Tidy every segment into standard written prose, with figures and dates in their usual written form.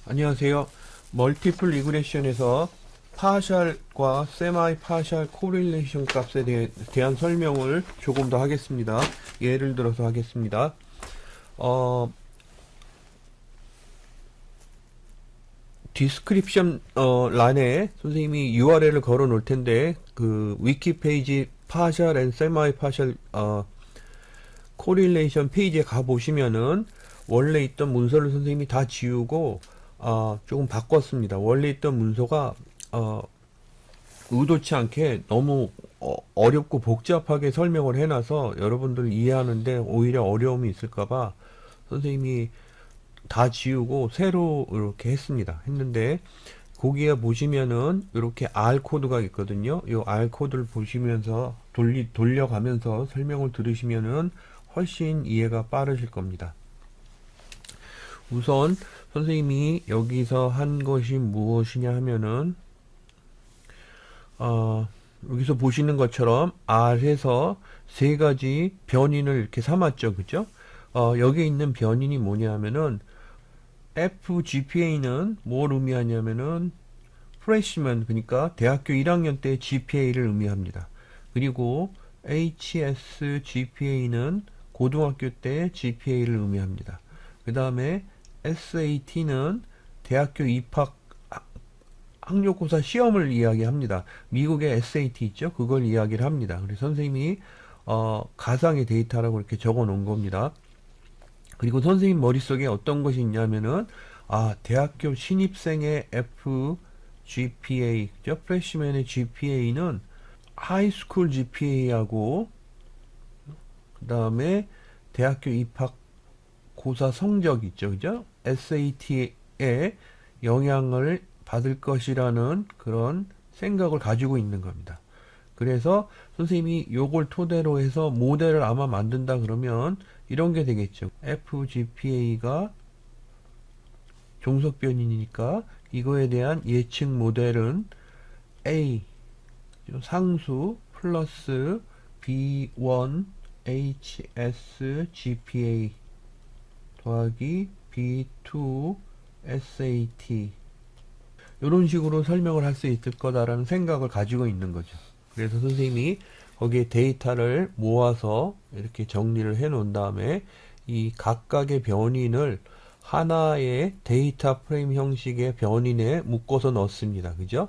안녕하세요. 멀티플 리그레션에서 파셜과 세마이 파셜 코릴레이션 값에 대한 설명을 조금 더 하겠습니다. 예를 들어서 하겠습니다. 디스크립션 란에 선생님이 URL을 걸어 놓을 텐데 그 위키 페이지 파셜 앤 세마이 파셜 코릴레이션 페이지에 가 보시면은 원래 있던 문서를 선생님이 다 지우고 조금 바꿨습니다. 원래 있던 문서가 의도치 않게 너무 어렵고 복잡하게 설명을 해놔서 여러분들 이해하는데 오히려 어려움이 있을까봐 선생님이 다 지우고 새로 이렇게 했는데 거기에 보시면은 이렇게 R 코드가 있거든요. 이 R 코드를 보시면서 돌려가면서 설명을 들으시면은 훨씬 이해가 빠르실 겁니다. 우선 선생님이 여기서 한 것이 무엇이냐 하면은 여기서 보시는 것처럼 R에서 세 가지 변인을 이렇게 삼았죠. 그죠? 여기 있는 변인이 뭐냐 하면은 FGPA는 뭘 의미하냐면은 프레시먼, 그러니까 대학교 1학년 때 GPA를 의미합니다. 그리고 HSGPA는 고등학교 때 GPA를 의미합니다. 그 다음에 SAT는 대학교 입학 학력고사 시험을 이야기합니다. 미국의 SAT 있죠? 그걸 이야기를 합니다. 그래서 선생님이 가상의 데이터라고 이렇게 적어 놓은 겁니다. 그리고 선생님 머릿속에 어떤 것이 있냐면은 대학교 신입생의 FGPA, 그죠? 프레시맨의 GPA는 하이스쿨 GPA하고 그 다음에 대학교 입학 고사 성적 있죠, 그죠? SAT에 영향을 받을 것이라는 그런 생각을 가지고 있는 겁니다. 그래서 선생님이 요걸 토대로 해서 모델을 아마 만든다 그러면 이런 게 되겠죠. FGPA가 종속 변인이니까 이거에 대한 예측 모델은 A 상수 플러스 B1 HSGPA 더하기 B2 SAT 이런 식으로 설명을 할 수 있을 거다라는 생각을 가지고 있는 거죠. 그래서 선생님이 거기에 데이터를 모아서 이렇게 정리를 해 놓은 다음에 이 각각의 변인을 하나의 데이터 프레임 형식의 변인에 묶어서 넣습니다. 그죠?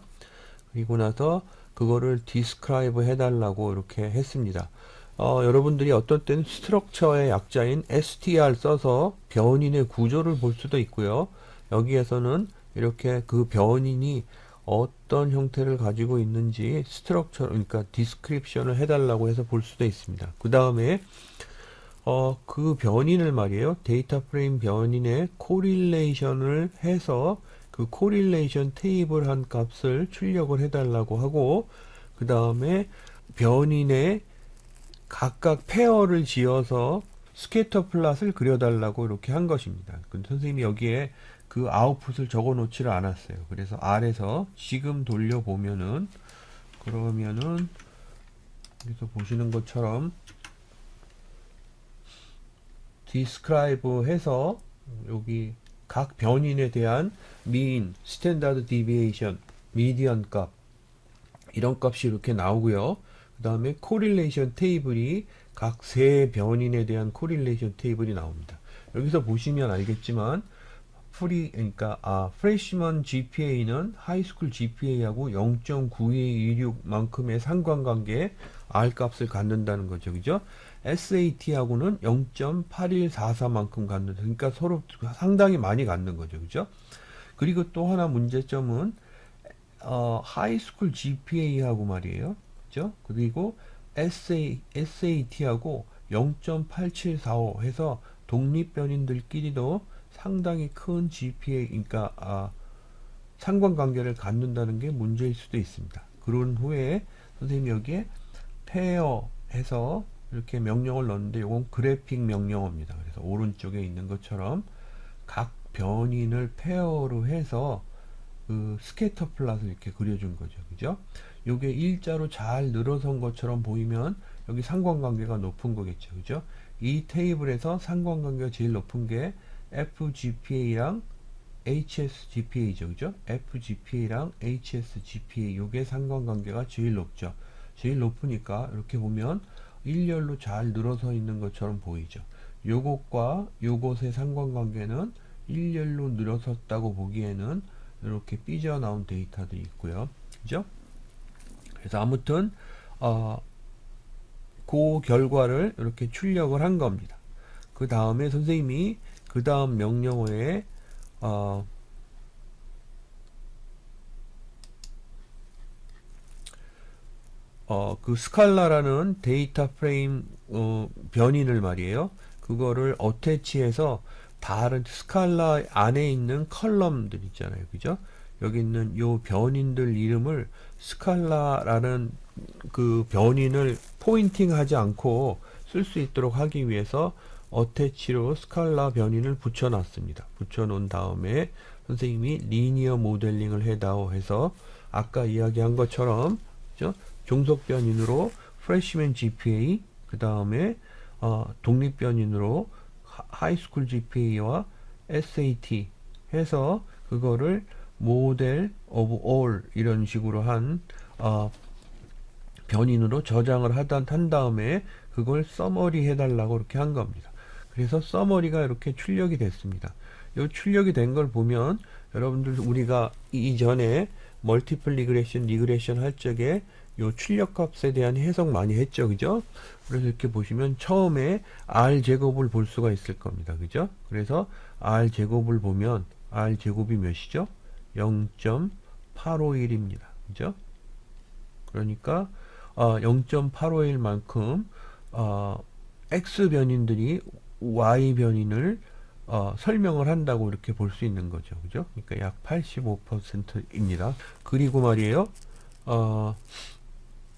그리고 나서 그거를 디스크라이브 해달라고 이렇게 했습니다. 여러분들이 어떤 때는 스트럭처의 약자인 str 써서 변인의 구조를 볼 수도 있고요. 여기에서는 이렇게 그 변인이 어떤 형태를 가지고 있는지 스트럭처, 그러니까 디스크립션을 해달라고 해서 볼 수도 있습니다. 그 다음에 그 변인을 말이에요. 데이터 프레임 변인의 코릴레이션을 해서 그 코릴레이션 테이블 한 값을 출력을 해달라고 하고 그 다음에 변인의 각각 페어를 지어서 스캐터 플롯을 그려달라고 이렇게 한 것입니다. 근데 선생님이 여기에 그 아웃풋을 적어 놓지를 않았어요. 그래서 R에서 지금 돌려보면은 그러면은 여기서 보시는 것처럼 디스크라이브 해서 여기 각 변인에 대한 mean, 스탠다드 디비에이션, 미디언 값 이런 값이 이렇게 나오고요. 그 다음에 코릴레이션 테이블이 각 세 변인에 대한 코릴레이션 테이블이 나옵니다. 여기서 보시면 알겠지만 프레시먼 GPA는 하이스쿨 GPA하고 0.9226만큼의 상관관계에 R 값을 갖는다는 거죠. 그죠? SAT하고는 0.8144만큼 갖는다. 그러니까 서로 상당히 많이 갖는 거죠. 그죠? 그리고 또 하나 문제점은 하이스쿨 GPA하고 말이에요. 그죠? 그리고 SAT하고 0.8745 해서 독립변인들끼리도 상당히 큰 GPA, 그러니까 상관관계를 갖는다는 게 문제일 수도 있습니다. 그런 후에 선생님이 여기에 페어 해서 이렇게 명령을 넣는데 이건 그래픽 명령어입니다. 그래서 오른쪽에 있는 것처럼 각 변인을 페어로 해서 그 스캐터 플롯을 이렇게 그려준 거죠. 그죠? 요게 일자로 잘 늘어선 것처럼 보이면 여기 상관관계가 높은 거겠죠. 그죠? 이 테이블에서 상관관계가 제일 높은 게 FGPA랑 HSGPA죠. 그죠? FGPA랑 HSGPA 요게 상관관계가 제일 높죠. 제일 높으니까 이렇게 보면 일렬로 잘 늘어서 있는 것처럼 보이죠. 요것과 요것의 상관관계는 일렬로 늘어섰다고 보기에는 이렇게 삐져나온 데이터들이 있고요. 그죠? 그래서 아무튼 그 결과를 이렇게 출력을 한 겁니다. 그 다음에 선생님이 그 다음 명령어에 그 스칼라라는 데이터 프레임 변인을 말이에요. 그거를 어태치해서 다른 스칼라 안에 있는 컬럼들 있잖아요. 그죠? 여기 있는 요 변인들 이름을 스칼라라는 그 변인을 포인팅하지 않고 쓸 수 있도록 하기 위해서 어태치로 스칼라 변인을 붙여놨습니다. 붙여놓은 다음에 선생님이 리니어 모델링을 해다오 해서 아까 이야기한 것처럼 그죠? 종속 변인으로 프레시맨 GPA 그 다음에 독립 변인으로 하이스쿨 GPA와 SAT 해서 그거를 모델 오브 올 이런 식으로 한 변인으로 저장을 한 다음에 그걸 서머리 해달라고 이렇게 한 겁니다. 그래서 서머리가 이렇게 출력이 됐습니다. 이 출력이 된 걸 보면 여러분들 우리가 이전에 멀티플 리그레션 할 적에 요 출력값에 대한 해석 많이 했죠. 그죠? 그래서 이렇게 보시면 처음에 R 제곱을 볼 수가 있을 겁니다. 그죠? 그래서 R 제곱을 보면 R 제곱이 몇이죠? 0.851입니다. 그죠? 그러니까 0.851만큼 X 변인들이 Y 변인을 설명을 한다고 이렇게 볼 수 있는 거죠. 그죠? 그러니까 약 85%입니다. 그리고 말이에요.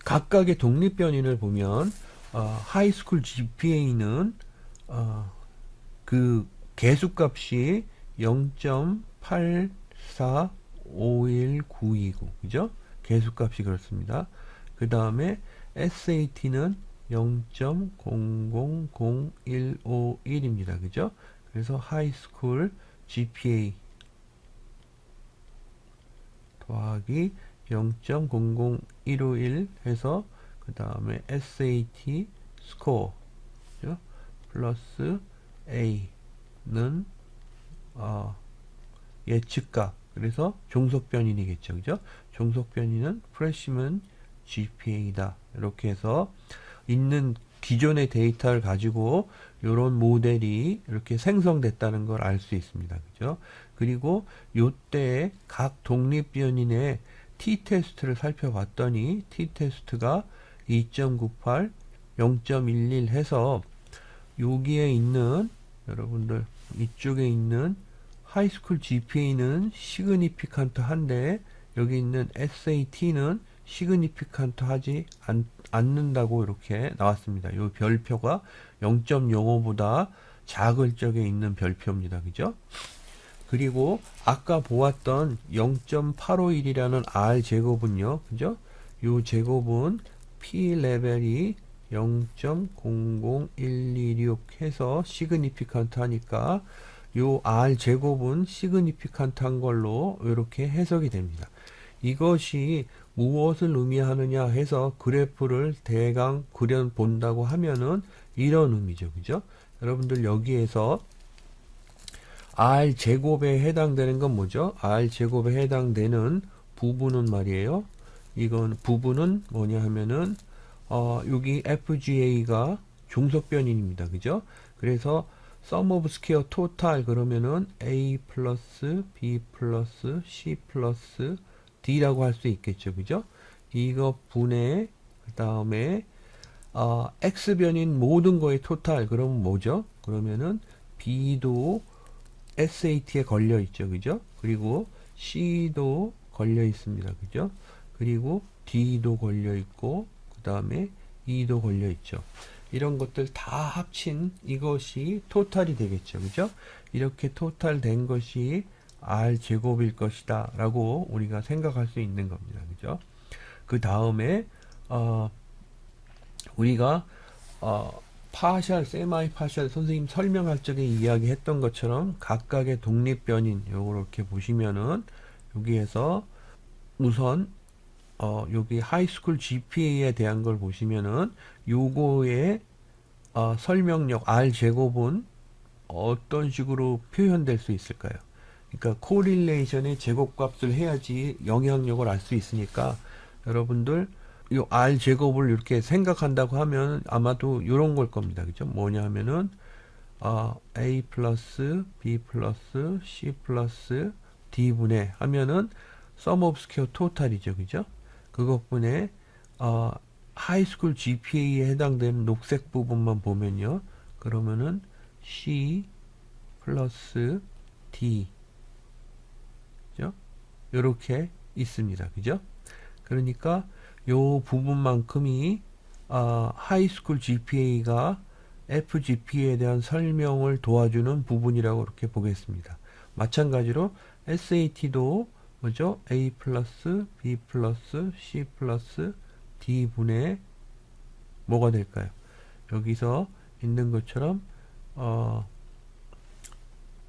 각각의 독립 변인을 보면 하이스쿨 GPA는 그 개수값이 0.845199 그죠? 개수값이 그렇습니다. 그 다음에 SAT는 0.000151입니다. 그죠? 그래서 하이스쿨 GPA 더하기 0.00151 해서 그 다음에 SAT 스코어 그죠? 플러스 A는 예측값 그래서 종속변인이겠죠. 그죠? 종속변인은 프레시먼 GPA다. 이렇게 해서 있는 기존의 데이터를 가지고 이런 모델이 이렇게 생성됐다는 걸 알 수 있습니다. 그죠? 그리고 요때 각 독립변인의 t-테스트를 살펴봤더니 t-테스트가 2.98, 0.11 해서 여기에 있는 여러분들 이쪽에 있는 하이스쿨 GPA는 시그니피칸트 한데 여기 있는 SAT는 시그니피칸트 하지 않는다고 이렇게 나왔습니다. 이 별표가 0.05보다 작을 적에 있는 별표입니다. 그죠? 그리고 아까 보았던 0.851이라는 R 제곱은요. 그죠? 이 제곱은 P 레벨이 0.00126 해서 시그니피칸트 하니까 요 R 제곱은 시그니피칸트 한 걸로 이렇게 해석이 됩니다. 이것이 무엇을 의미하느냐 해서 그래프를 대강 그려 본다고 하면은 이런 의미죠. 그죠? 여러분들 여기에서 R 제곱에 해당되는 건 뭐죠? R 제곱에 해당되는 부분은 말이에요. 이건 부분은 뭐냐 하면은 여기 FGA가 종속변인입니다. 그죠? 그래서 sum of square total 그러면은 A 플러스 B 플러스 C 플러스 D라고 할 수 있겠죠. 그죠? 이거 분의 그 다음에 X 변인 모든 거의 토탈 그러면 뭐죠? 그러면은 B도 SAT에 걸려 있죠. 그죠? 그리고 C도 걸려 있습니다. 그죠? 그리고 D도 걸려 있고 그 다음에 E도 걸려 있죠. 이런 것들 다 합친 이것이 토탈이 되겠죠. 그죠? 이렇게 토탈 된 것이 R 제곱일 것이다 라고 우리가 생각할 수 있는 겁니다. 그죠? 그 다음에 우리가 파셜, 세마이 파셜 선생님 설명할 적에 이야기했던 것처럼 각각의 독립변인 요거 이렇게 보시면은 여기에서 우선 여기 하이스쿨 GPA에 대한 걸 보시면은 요거의 설명력 R 제곱은 어떤 식으로 표현될 수 있을까요? 그러니까 코릴레이션의 제곱값을 해야지 영향력을 알 수 있으니까 여러분들 이 R 제곱을 이렇게 생각한다고 하면 아마도 이런 걸 겁니다. 그죠? 뭐냐 하면은 A 플러스 B 플러스 C 플러스 D 분의 하면은 sum of square total이죠. 그죠? 그것분의 하이스쿨 GPA에 해당되는 녹색 부분만 보면요. 그러면은 C 플러스 D 그죠? 요렇게 있습니다. 그죠? 그러니까 요 부분만큼이 하이스쿨 GPA가 FGPA에 대한 설명을 도와주는 부분이라고 이렇게 보겠습니다. 마찬가지로 SAT도 뭐죠? A 플러스 B 플러스 C 플러스 D 분의 뭐가 될까요? 여기서 있는 것처럼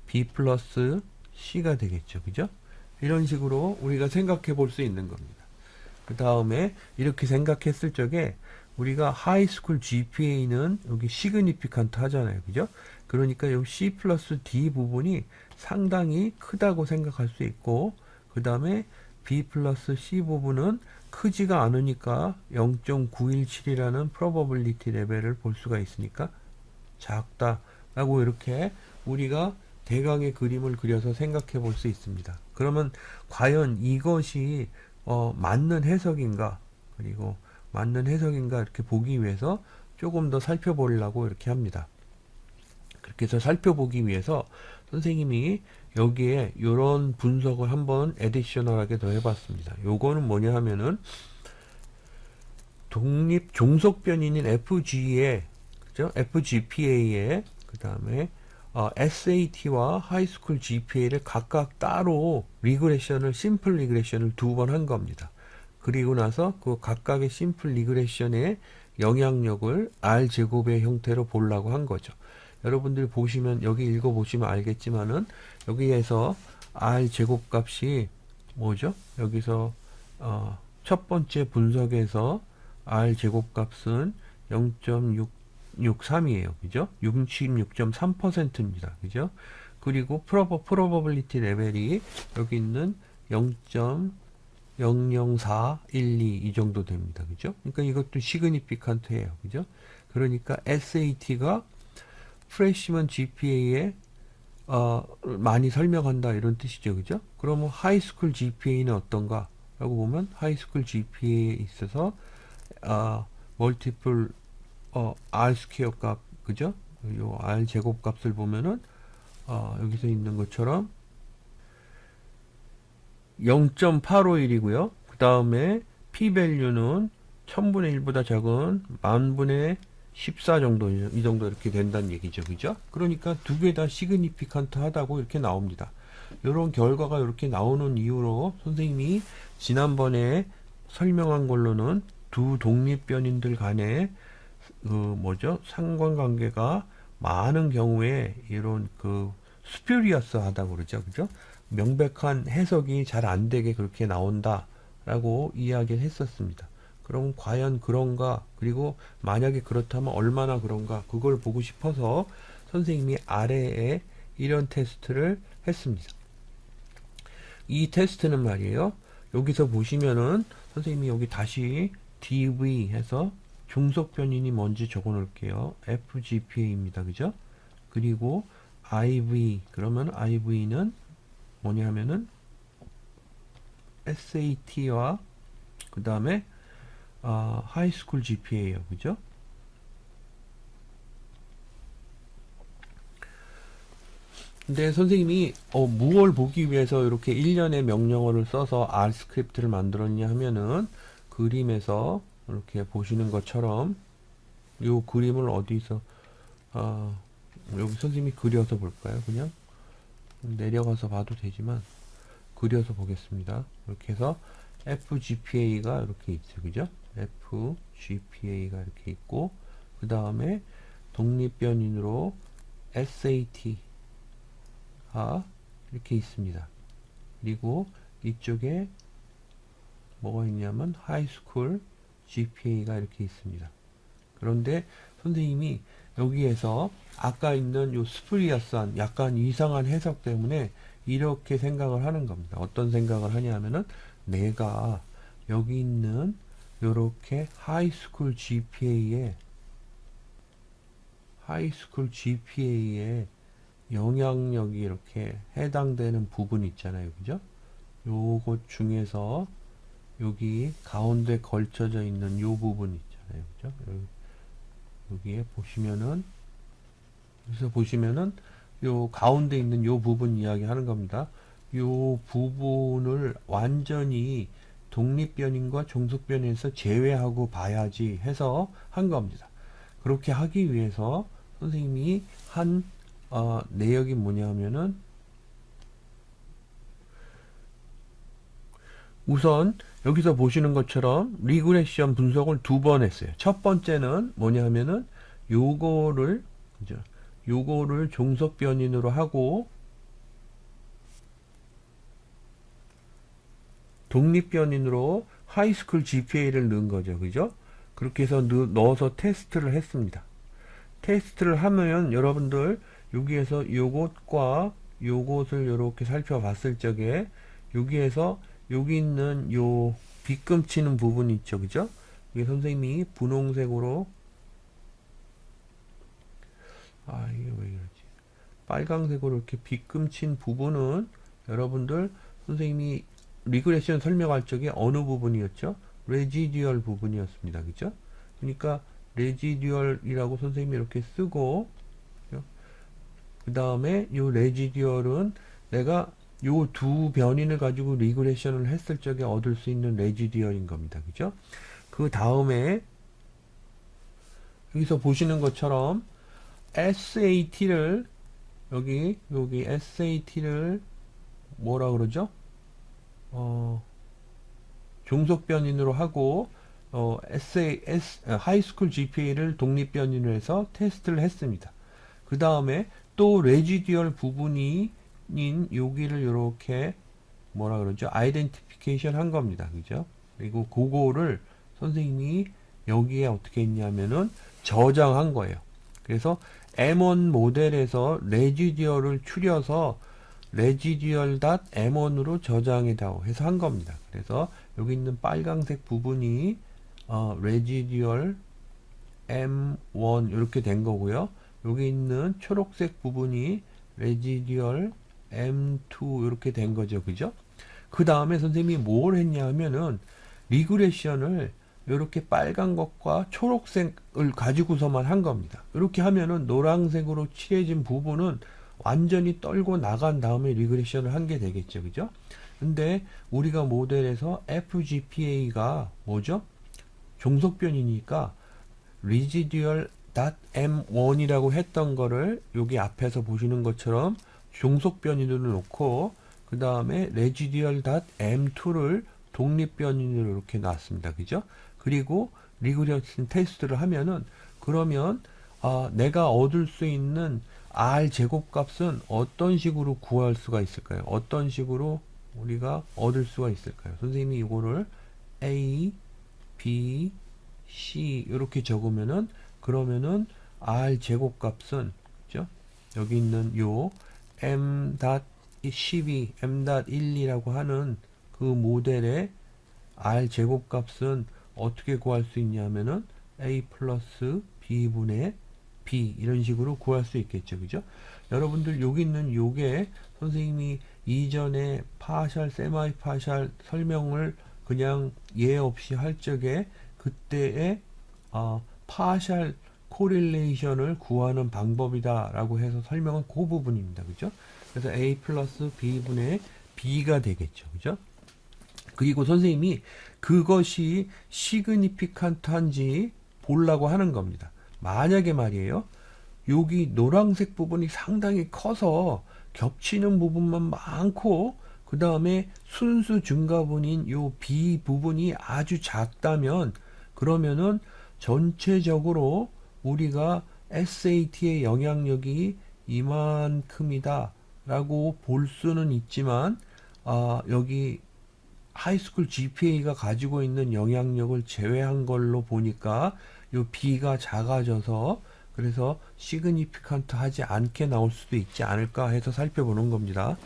B 플러스 C가 되겠죠. 그죠? 이런 식으로 우리가 생각해 볼 수 있는 겁니다. 그 다음에 이렇게 생각했을 적에 우리가 하이스쿨 GPA는 여기 시그니피칸트 하잖아요. 그죠? 그러니까 이 C 플러스 D 부분이 상당히 크다고 생각할 수 있고 그 다음에 B 플러스 C 부분은 크지가 않으니까 0.917이라는 probability 레벨을 볼 수가 있으니까 작다라고 이렇게 우리가 대강의 그림을 그려서 생각해 볼 수 있습니다. 그러면 과연 이것이 맞는 해석인가 그리고 맞는 해석인가 이렇게 보기 위해서 조금 더 살펴보려고 이렇게 합니다. 그렇게 해서 살펴보기 위해서 선생님이 여기에 이런 분석을 한번 에디셔널하게 더 해봤습니다. 요거는 뭐냐 하면은 독립 종속변인인 FG에 그죠? FGPA에 그 다음에 SAT와 하이스쿨 GPA를 각각 따로 리그레션을 심플 리그레션을 2번 한 겁니다. 그리고 나서 그 각각의 심플 리그레션의 영향력을 R 제곱의 형태로 보려고 한 거죠. 여러분들 보시면 여기 읽어 보시면 알겠지만은 여기에서 R 제곱 값이 뭐죠? 여기서 첫 번째 분석에서 R 제곱 값은 0.663이에요. 그죠? 66.3%입니다. 그죠? 그리고 probability 레벨이 여기 있는 0.00412 이 정도 됩니다. 그죠? 그러니까 이것도 시그니피칸트예요. 그죠? 그러니까 SAT가 프레시먼 GPA에 많이 설명한다 이런 뜻이죠. 그죠? 그러면 하이스쿨 GPA는 어떤가? 라고 보면 하이스쿨 GPA에 있어서 멀티플 R 스퀘어 값 그죠? 요 R 제곱 값을 보면은 여기서 있는 것처럼 0.851이고요. 그 다음에 p 밸류는 1000분의 1보다 작은 10,000분의 14 정도 이 정도 이렇게 된다는 얘기죠. 그죠? 그러니까 두 개 다 시그니피칸트 하다고 이렇게 나옵니다. 이런 결과가 이렇게 나오는 이유로 선생님이 지난번에 설명한 걸로는 두 독립변인들 간의 뭐죠? 상관관계가 많은 경우에 이런 스퓨리어스 하다고 그러죠. 그죠? 명백한 해석이 잘 안 되게 그렇게 나온다라고 이야기를 했었습니다. 그럼 과연 그런가? 그리고 만약에 그렇다면 얼마나 그런가? 그걸 보고 싶어서 선생님이 아래에 이런 테스트를 했습니다. 이 테스트는 말이에요. 여기서 보시면은 선생님이 여기 다시 DV 해서 종속변인이 뭔지 적어 놓을게요. FGPA입니다. 그죠? 그리고 IV 그러면 IV는 뭐냐 하면은 SAT와 그 다음에 하이스쿨 GPA예요. 그죠? 근데 선생님이 무엇을 보기 위해서 이렇게 일련의 명령어를 써서 R 스크립트를 만들었냐 하면은 그림에서 이렇게 보시는 것처럼 이 그림을 어디서 여기 선생님이 그려서 볼까요? 그냥 내려가서 봐도 되지만 그려서 보겠습니다. 이렇게 해서 FGPA가 이렇게 있죠. 그죠? FGPA가 이렇게 있고 그 다음에 독립변인으로 SAT가 이렇게 있습니다. 그리고 이쪽에 뭐가 있냐면 하이스쿨 GPA가 이렇게 있습니다. 그런데 선생님이 여기에서 아까 있는 요 스프리아스한 약간 이상한 해석 때문에 이렇게 생각을 하는 겁니다. 어떤 생각을 하냐면은 내가 여기 있는 요렇게 하이스쿨 GPA에 영향력이 이렇게 해당되는 부분 있잖아요. 그죠? 요것 중에서 여기 가운데 걸쳐져 있는 요 부분 있잖아요. 그죠? 여기에 보시면은, 여기서 보시면은 요 가운데 있는 요 부분 이야기 하는 겁니다. 요 부분을 완전히 독립변인과 종속변인에서 제외하고 봐야지 해서 한 겁니다. 그렇게 하기 위해서 선생님이 한 내역이 뭐냐면은 우선 여기서 보시는 것처럼 리그레션 분석을 2번 했어요. 첫 번째는 뭐냐면은 요거를 종속변인으로 하고 독립변인으로 하이스쿨 GPA를 넣은 거죠. 그죠? 그렇게 해서 넣어서 테스트를 했습니다. 테스트를 하면 여러분들 여기에서 요것과 요것을 이렇게 살펴봤을 적에 여기에서 여기 있는 요 빗금치는 부분이 있죠. 그죠? 이게 선생님이 분홍색으로 이게 왜 이러지? 빨강색으로 이렇게 빗금친 부분은 여러분들 선생님이 리그레션 설명할 적에 어느 부분이었죠? 레지듀얼 부분이었습니다. 그죠? 그러니까 레지듀얼이라고 선생님이 이렇게 쓰고 그 다음에 요 레지듀얼은 내가 요 두 변인을 가지고 리그레션을 했을 적에 얻을 수 있는 레지듀얼인 겁니다. 그죠? 그 다음에 여기서 보시는 것처럼 SAT를 여기 SAT를 뭐라 그러죠? 종속변인으로 하고 하이스쿨 GPA를 독립변인으로 해서 테스트를 했습니다. 그 다음에 또 레지듀얼 부분인 여기를 이렇게 뭐라 그러죠? 아이덴티피케이션 한 겁니다. 그죠? 그리고 그거를 선생님이 여기에 어떻게 했냐면은 저장한 거예요. 그래서 M1 모델에서 레지듀얼을 추려서 residual.m1으로 저장해다오 해서 한 겁니다. 그래서 여기 있는 빨강색 부분이 residual m1 이렇게 된 거고요. 여기 있는 초록색 부분이 residual m2 이렇게 된 거죠. 그죠? 그 다음에 선생님이 뭘 했냐 하면은 리그레션을 이렇게 빨간 것과 초록색을 가지고서만 한 겁니다. 이렇게 하면은 노란색으로 칠해진 부분은 완전히 떨고 나간 다음에 리그레션을 한 게 되겠죠. 그죠? 근데 우리가 모델에서 FGPA가 뭐죠? 종속변이니까 residual.m1이라고 했던 거를 여기 앞에서 보시는 것처럼 종속변인으로 놓고 그 다음에 residual.m2를 독립변인으로 이렇게 놨습니다. 그죠? 그리고 리그레션 테스트를 하면은 그러면 내가 얻을 수 있는 R 제곱값은 어떤 식으로 구할 수가 있을까요? 어떤 식으로 우리가 얻을 수가 있을까요? 선생님이 이거를 A, B, C 이렇게 적으면은 그러면은 R 제곱값은 그죠? 여기 있는 요 M.12, M.12라고 하는 그 모델의 R 제곱값은 어떻게 구할 수 있냐면은 A 플러스 B분의 B 이런 식으로 구할 수 있겠죠. 그죠? 여러분들 여기 있는 요게 선생님이 이전에 파셜, 세마이 파셜 설명을 그냥 예 없이 할 적에 그때의 파셜 코릴레이션을 구하는 방법이다 라고 해서 설명한 그 부분입니다. 그죠? 그래서 A 플러스 B분의 B가 되겠죠. 그죠? 그리고 선생님이 그것이 시그니피칸트한지 보려고 하는 겁니다. 만약에 말이에요. 여기 노란색 부분이 상당히 커서 겹치는 부분만 많고 그 다음에 순수 증가분인 요 B 부분이 아주 작다면 그러면은 전체적으로 우리가 SAT의 영향력이 이만큼이다 라고 볼 수는 있지만 여기 하이스쿨 GPA가 가지고 있는 영향력을 제외한 걸로 보니까 요 B가 작아져서 그래서 시그니피칸트 하지 않게 나올 수도 있지 않을까 해서 살펴보는 겁니다.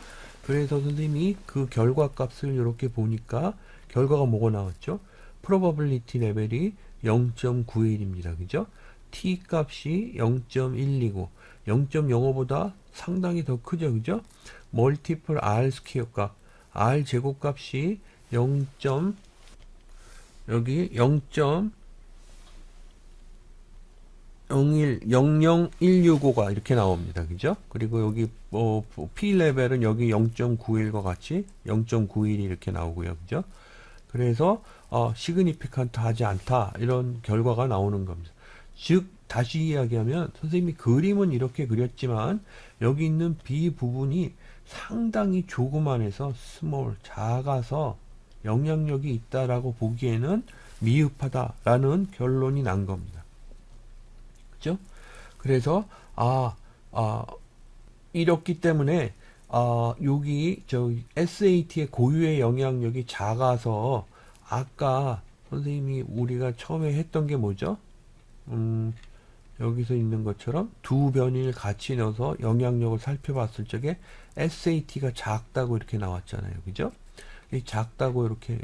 그래서 선생님이 그 결과 값을 이렇게 보니까 결과가 뭐가 나왔죠? probability 레벨이 0.91입니다. 그죠? t 값이 0.1이고 0.05보다 상당히 더 크죠. 그죠? 멀티플 r 스퀘어 값, r 제곱 값이 0. 여기 0.00165가 이렇게 나옵니다. 그죠? 그리고 여기 P 레벨은 여기 0.91과 같이 0.91이 이렇게 나오고요. 그죠? 그래서 시그니피칸트 하지 않다 이런 결과가 나오는 겁니다. 즉 다시 이야기하면 선생님이 그림은 이렇게 그렸지만 여기 있는 B 부분이 상당히 조그만해서 스몰 작아서 영향력이 있다라고 보기에는 미흡하다라는 결론이 난 겁니다. 그죠? 그래서 이렇기 때문에 여기 저 SAT의 고유의 영향력이 작아서 아까 선생님이 우리가 처음에 했던 게 뭐죠? 여기서 있는 것처럼 두 변인을 같이 넣어서 영향력을 살펴봤을 적에 SAT가 작다고 이렇게 나왔잖아요. 그죠? 작다고 이렇게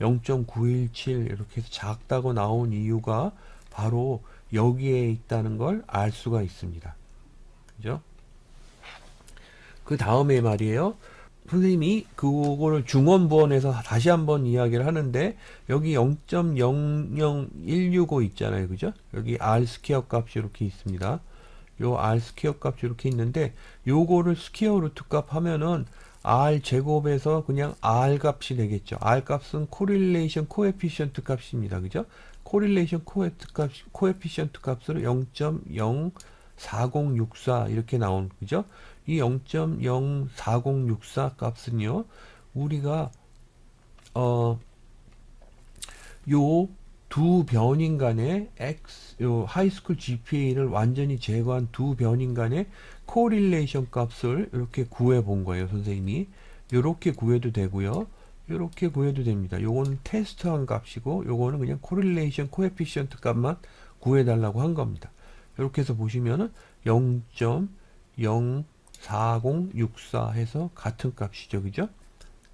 0.917 이렇게 해서 작다고 나온 이유가 바로 여기에 있다는 걸 알 수가 있습니다. 그죠? 그 다음에 말이에요. 선생님이 그거를 중원부원에서 다시 한번 이야기를 하는데 여기 0.00165 있잖아요. 그죠? 여기 R 스퀘어 값이 이렇게 있습니다. 요 R 스퀘어 값이 이렇게 있는데 요거를 스퀘어 루트 값 하면은 R 제곱에서 그냥 R 값이 되겠죠. R 값은 코릴레이션 코에피션트 값입니다. 그죠? 코릴레이션 코에피션트 값으로 0.04064 이렇게 나온 그죠? 이 0.04064 값은요. 우리가 요 두 변인 간의 요 하이스쿨 GPA를 완전히 제거한 두 변인 간의 코릴레이션 값을 이렇게 구해 본 거예요, 선생님이. 이렇게 구해도 되고요. 이렇게 구해도 됩니다. 요거는 테스트한 값이고 요거는 그냥 코릴레이션 코에피션트 값만 구해 달라고 한 겁니다. 이렇게 해서 보시면은 0.04064 해서 같은 값이죠. 그죠?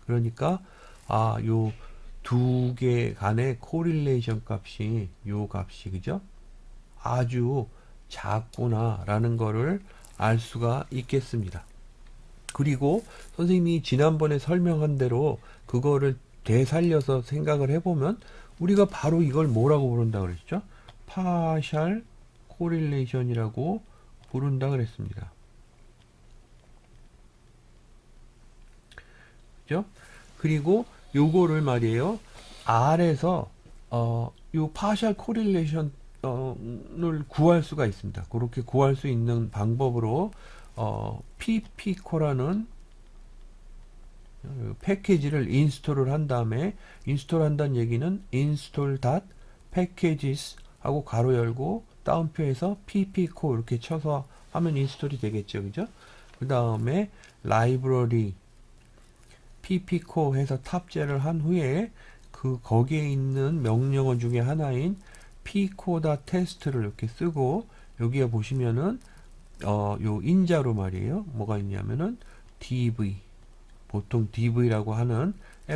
그러니까 요 두 개 간의 코릴레이션 값이 요 값이 그죠? 아주 작구나 라는 거를 알 수가 있겠습니다. 그리고 선생님이 지난번에 설명한 대로 그거를 되살려서 생각을 해보면 우리가 바로 이걸 뭐라고 부른다 그랬죠? 파셜 코릴레이션이라고 부른다 그랬습니다. 그죠? 그리고 요거를 말이에요. R에서 요 파셜 코릴레이션을 구할 수가 있습니다. 그렇게 구할 수 있는 방법으로 ppco라는 패키지를 인스톨을 한 다음에 인스톨 한다는 얘기는 install.packages 하고 가로 열고 다운표에서 ppco 이렇게 쳐서 하면 인스톨이 되겠죠. 그죠? 그 다음에 라이브러리 ppco 해서 탑재를 한 후에 거기에 있는 명령어 중에 하나인 pco.test를 이렇게 쓰고 여기에 보시면은 요 인자로 말이에요. 뭐가 있냐면은 dv 보통 dv라고 하는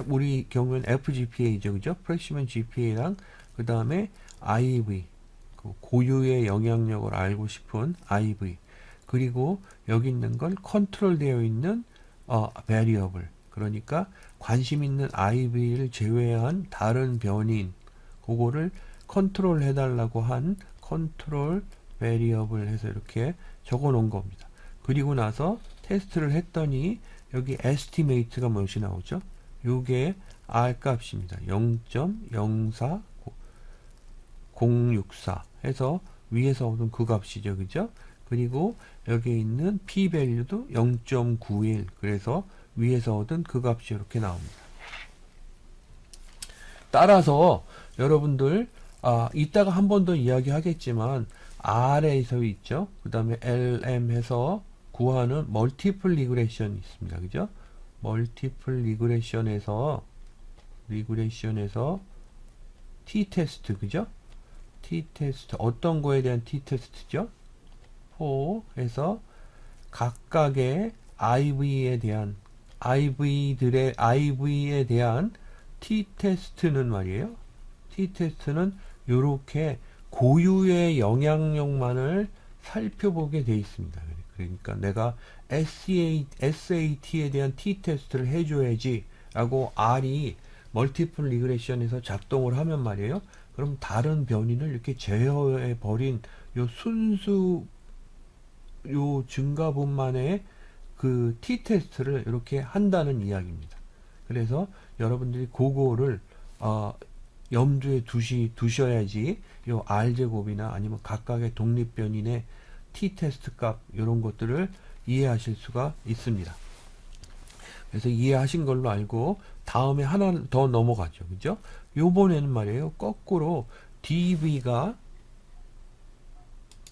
우리 경우에는 FGPA죠. 그죠? 프레시먼 GPA랑 그 다음에 IV 그 고유의 영향력을 알고 싶은 IV 그리고 여기 있는 건 컨트롤 되어 있는 variable 그러니까 관심 있는 IV를 제외한 다른 변인 그거를 컨트롤 해달라고 한 컨트롤 베리어블 해서 이렇게 적어 놓은 겁니다. 그리고 나서 테스트를 했더니 여기 에스티메이트가 무엇이 나오죠? 요게 R 값입니다. 0.04064 해서 위에서 얻은 그 값이죠. 그죠? 그리고 여기 있는 P 밸류도 0.91 그래서 위에서 얻은 그 값이 이렇게 나옵니다. 따라서 여러분들 이따가 한 번 더 이야기하겠지만 R에서 있죠. 그 다음에 LM 해서 구하는 멀티플 리그레션이 있습니다. 그죠? 멀티플 리그레션에서 t-테스트, 그죠? t-테스트, 어떤 거에 대한 t-테스트죠? 포에서 각각의 IV에 대한 IV에 대한 t-테스트는 말이에요. t-테스트는 요렇게 고유의 영향력만을 살펴보게 돼 있습니다. 그러니까 내가 SAT에 대한 t-테스트를 해줘야지 라고 R이 멀티플 리그레션에서 작동을 하면 말이에요. 그럼 다른 변인을 이렇게 제어해 버린 요 순수 요 증가분만의 그 t-테스트를 이렇게 한다는 이야기입니다. 그래서 여러분들이 그거를 염두에 두셔야지 요 R제곱이나 아니면 각각의 독립변인의 t-테스트 값 이런 것들을 이해하실 수가 있습니다. 그래서 이해하신 걸로 알고 다음에 하나 더 넘어가죠. 그죠? 요번에는 말이에요. 거꾸로 DV가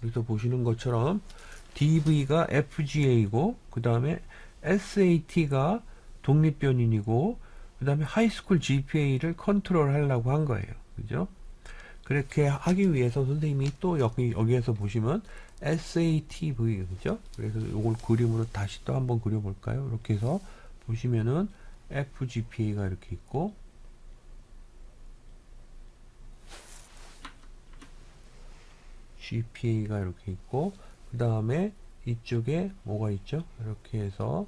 여기서 보시는 것처럼 DV가 FGA이고 그 다음에 SAT가 독립변인이고 그 다음에 하이스쿨 GPA를 컨트롤 하려고 한 거예요. 그죠? 그렇게 하기 위해서 선생님이 또 여기에서 보시면 SATV, 그죠? 그래서 이걸 그림으로 다시 또 한번 그려볼까요? 이렇게 해서 보시면은 FGPA가 이렇게 있고 GPA가 이렇게 있고 그 다음에 이쪽에 뭐가 있죠? 이렇게 해서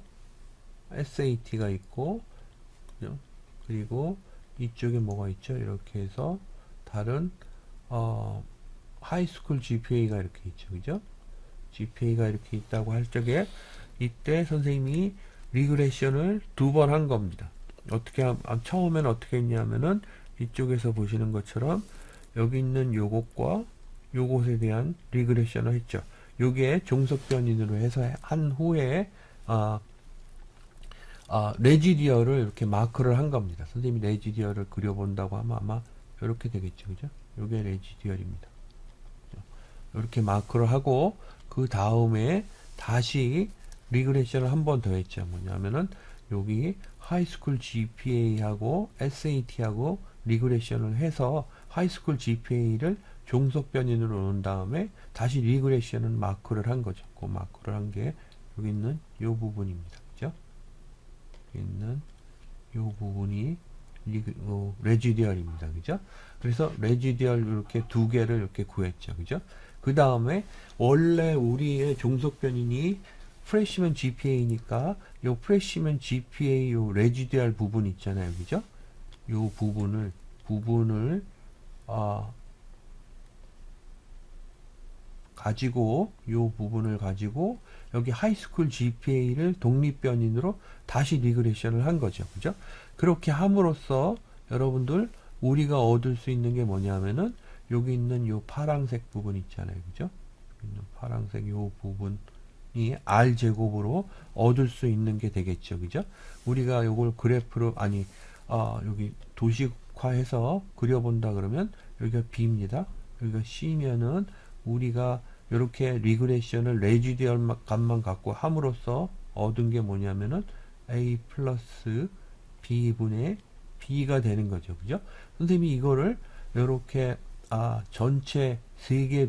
SAT가 있고 그죠? 그리고 이쪽에 뭐가 있죠? 이렇게 해서 다른 하이스쿨 GPA가 이렇게 있죠. 그죠? GPA가 이렇게 있다고 할 적에 이때 선생님이 리그레션을 2번 한 겁니다. 처음에는 어떻게 했냐면은 이쪽에서 보시는 것처럼 여기 있는 요것과 요것에 대한 리그레션을 했죠. 요게 종속변인으로 해서 한 후에 레지디얼을 이렇게 마크를 한 겁니다. 선생님이 레지디얼을 그려본다고 하면 아마 이렇게 되겠죠. 그죠? 요게 레지디얼입니다. 이렇게 마크를 하고 그 다음에 다시 리그레션을 한 번 더 했죠. 뭐냐면은 여기 하이스쿨 GPA하고 SAT하고 리그레션을 해서 하이스쿨 GPA를 종속변인으로 놓은 다음에 다시 리그레션을 마크를 한 거죠. 그 마크를 한 게 여기 있는 요 부분입니다. 그죠? 여기 있는 요 부분이 레지디얼입니다. 그죠? 그래서 레지디얼 이렇게 두 개를 이렇게 구했죠. 그죠? 그 다음에 원래 우리의 종속변인이 프레시먼 GPA니까 요 프레시먼 GPA 요 레지디얼 부분 있잖아요. 그죠? 요 부분을 가지고 요 부분을 가지고 여기 하이스쿨 GPA를 독립변인으로 다시 리그레션을 한 거죠. 그죠? 그렇게 함으로써 여러분들 우리가 얻을 수 있는 게 뭐냐면은 여기 있는 요 파란색 부분 있잖아요. 그죠? 여기 있는 파란색 요 부분이 R제곱으로 얻을 수 있는 게 되겠죠. 그죠? 우리가 요걸 그래프로 여기 도식화해서 그려본다 그러면 여기가 B입니다. 여기가 C면은 우리가 이렇게 리그레션을 레지디얼 값만 갖고 함으로써 얻은 게 뭐냐면은 A 플러스 B분의 B가 되는 거죠. 그죠? 선생님이 이거를 이렇게 전체 세 개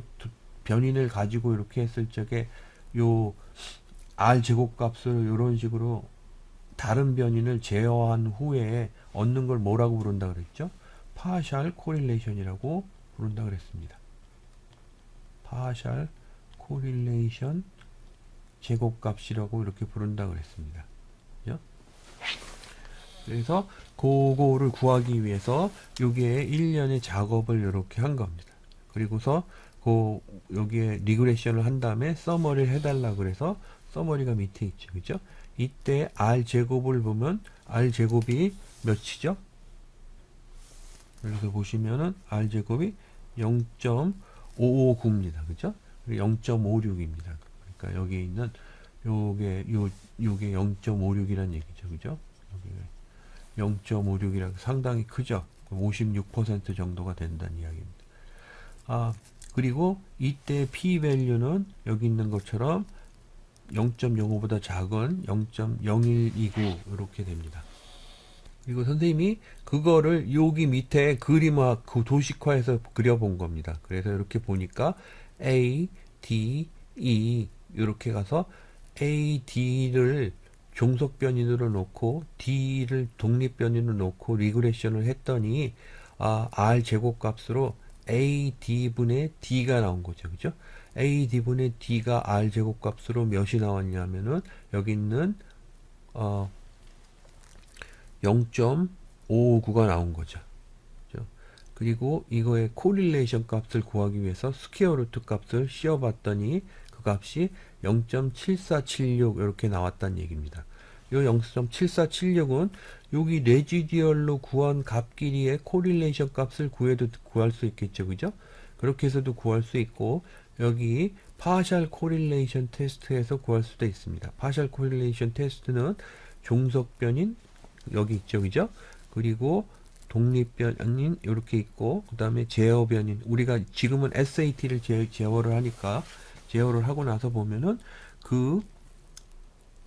변인을 가지고 이렇게 했을 적에 요 R 제곱 값을 이런 식으로 다른 변인을 제어한 후에 얻는 걸 뭐라고 부른다 그랬죠? 파셜 코릴레이션이라고 부른다 그랬습니다. 파셜 코릴레이션 제곱값이라고 이렇게 부른다 그랬습니다. 그죠? 그래서 그거를 구하기 위해서 여기에 1년의 작업을 이렇게 한 겁니다. 그리고서 여기에 리그레션을 한 다음에 서머리를 해달라 그래서 서머리가 밑에 있죠. 그죠? 이때 R제곱을 보면 R제곱이 몇이죠? 여기서 보시면은 R제곱이 0.559입니다. 그죠? 0.56입니다. 그러니까 여기 있는 요게 0.56이라는 얘기죠. 그죠? 0.56이라고 상당히 크죠. 56% 정도가 된다는 이야기입니다. 그리고 이때 p-value는 여기 있는 것처럼 0.05보다 작은 0.0129 이렇게 됩니다. 그리고 선생님이 그거를 여기 밑에 그림화, 그 도식화해서 그려본 겁니다. 그래서 이렇게 보니까 A, D, E 이렇게 가서 A, D를 종속 변인으로 놓고 D를 독립 변인으로 놓고 리그레션을 했더니 R 제곱값으로 A, D분의 D가 나온 거죠. 그죠? A, D분의 D가 R 제곱값으로 몇이 나왔냐면은 여기 있는 0.559가 나온 거죠. 그죠? 그리고 이거의 코릴레이션 값을 구하기 위해서 스퀘어 루트 값을 씌워봤더니 그 값이 0.7476 이렇게 나왔다는 얘기입니다. 이 0.7476은 여기 레지듀얼로 구한 값끼리의 코릴레이션 값을 구할 수 있겠죠. 그죠? 그렇게 해서도 구할 수 있고 여기 파셜 코릴레이션 테스트에서 구할 수도 있습니다. 파셜 코릴레이션 테스트는 종속변인 여기 있죠. 그죠? 그리고 독립변인 이렇게 있고 그 다음에 제어변인 우리가 지금은 SAT를 제어를 하니까 제어를 하고 나서 보면은 그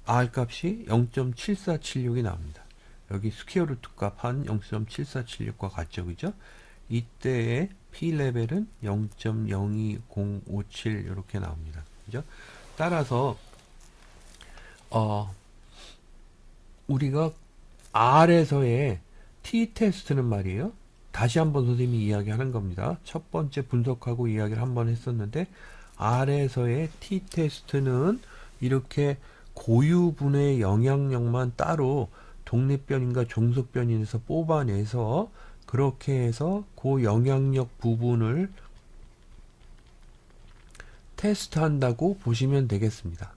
R 값이 0.7476이 나옵니다. 여기 스퀘어 루트 값 한 0.7476과 같죠. 그죠? 이때의 P 레벨은 0.02057 이렇게 나옵니다. 그죠? 따라서 우리가 R에서의 T 테스트는 말이에요. 다시 한번 선생님이 이야기하는 겁니다. 첫 번째 분석하고 이야기를 한번 했었는데 R에서의 T 테스트는 이렇게 고유분의 영향력만 따로 독립변인과 종속변인에서 뽑아내서 그렇게 해서 그 영향력 부분을 테스트한다고 보시면 되겠습니다.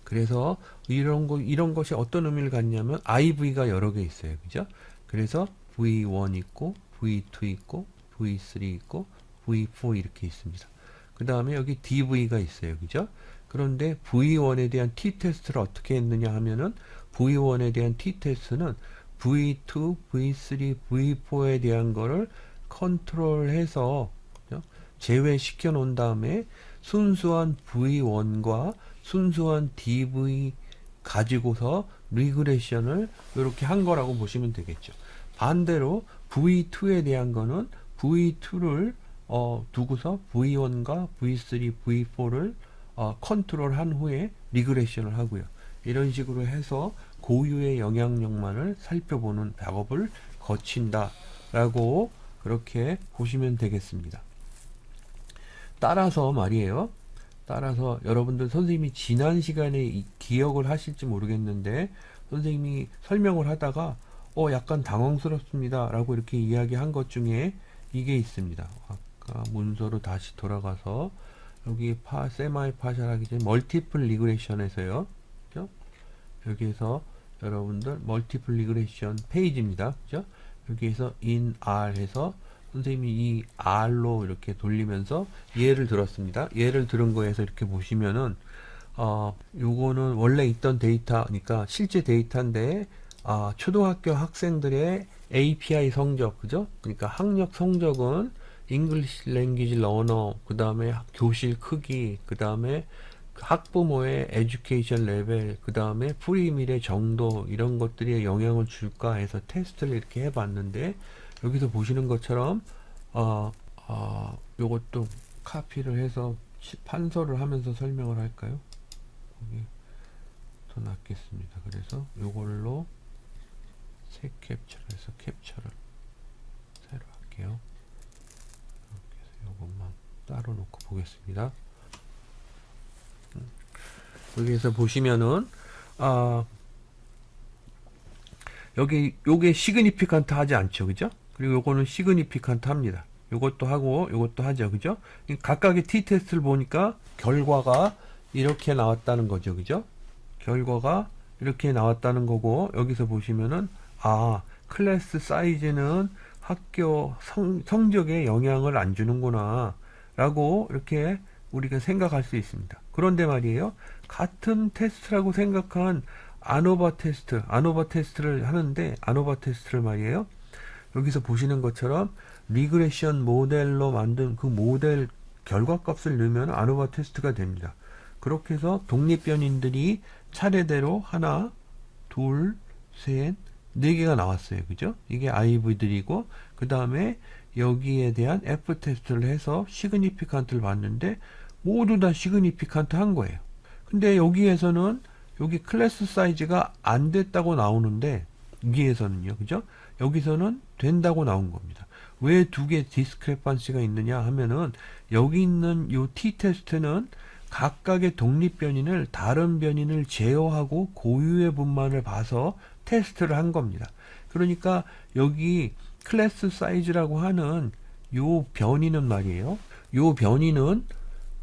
그래서 이런 것이 어떤 의미를 갖냐면 IV가 여러 개 있어요. 그죠? 그래서 V1 있고 V2 있고 V3 있고 V4 이렇게 있습니다. 그 다음에 여기 DV가 있어요. 그죠? 그런데 V1에 대한 T-테스트를 어떻게 했느냐 하면은 V1에 대한 T-테스트는 V2, V3, V4에 대한 거를 컨트롤해서 제외시켜 놓은 다음에 순수한 V1과 순수한 DV 가지고서 리그레션을 이렇게 한 거라고 보시면 되겠죠. 반대로 V2에 대한 거는 V2를 두고서 V1과 V3, V4를 컨트롤한 후에 리그레션을 하고요. 이런 식으로 해서 고유의 영향력만을 살펴보는 작업을 거친다 라고 그렇게 보시면 되겠습니다. 따라서 말이에요. 따라서 여러분들 선생님이 지난 시간에 기억을 하실지 모르겠는데 선생님이 설명을 하다가 약간 당황스럽습니다 라고 이렇게 이야기한 것 중에 이게 있습니다. 아까 문서로 다시 돌아가서 여기 세마이 파셜 하기 전에 멀티플 리그레션에서요. 그죠? 여기에서 여러분들 멀티플 리그레션 페이지입니다. 그죠? 여기에서 in R 해서 선생님이 이 R로 이렇게 돌리면서 예를 들었습니다. 예를 들은 거에서 이렇게 보시면은 요거는 원래 있던 데이터니까 실제 데이터인데 초등학교 학생들의 API 성적, 그죠? 그러니까 학력 성적은 English Language Learner, 그 다음에 교실 크기, 그 다음에 학부모의 에듀케이션 레벨, 그 다음에 프리밀의 정도, 이런 것들이 영향을 줄까 해서 테스트를 이렇게 해봤는데, 여기서 보시는 것처럼, 요것도 카피를 해서 판서를 하면서 설명을 할까요? 거기 더 낫겠습니다. 그래서 요걸로 새 캡처를 해서 캡처를 새로 할게요. 요것만 따로 놓고 보겠습니다. 여기에서 보시면은 요게 시그니피칸트 하지 않죠, 그죠? 그리고 요거는 시그니피칸트 합니다. 요것도 하고 요것도 하죠, 그죠? 각각의 t 테스트를 보니까 결과가 이렇게 나왔다는 거죠, 그죠? 결과가 이렇게 나왔다는 거고, 여기서 보시면은 클래스 사이즈는 학교 성적에 영향을 안 주는구나 라고 이렇게 우리가 생각할 수 있습니다. 그런데 말이에요, 같은 테스트라고 생각한 아노바 테스트를 하는데, 아노바 테스트를 말이에요, 여기서 보시는 것처럼 리그레션 모델로 만든 그 모델 결과값을 넣으면 아노바 테스트가 됩니다. 그렇게 해서 독립변인들이 차례대로 하나, 둘, 셋, 네 개가 나왔어요. 그죠? 이게 IV들이고, 그 다음에 여기에 대한 F 테스트를 해서 시그니피칸트를 봤는데, 모두 다 시그니피칸트 한 거예요. 근데 여기에서는, 여기 클래스 사이즈가 안 됐다고 나오는데, 여기에서는요. 그죠? 여기서는 된다고 나온 겁니다. 왜 두 개 디스크레판시가 있느냐 하면은, 여기 있는 요 T 테스트는 각각의 독립 변인을 다른 변인을 제어하고 고유의 분만을 봐서 테스트를 한 겁니다. 그러니까 여기 클래스 사이즈라고 하는 요 변인은 말이에요. 요 변인은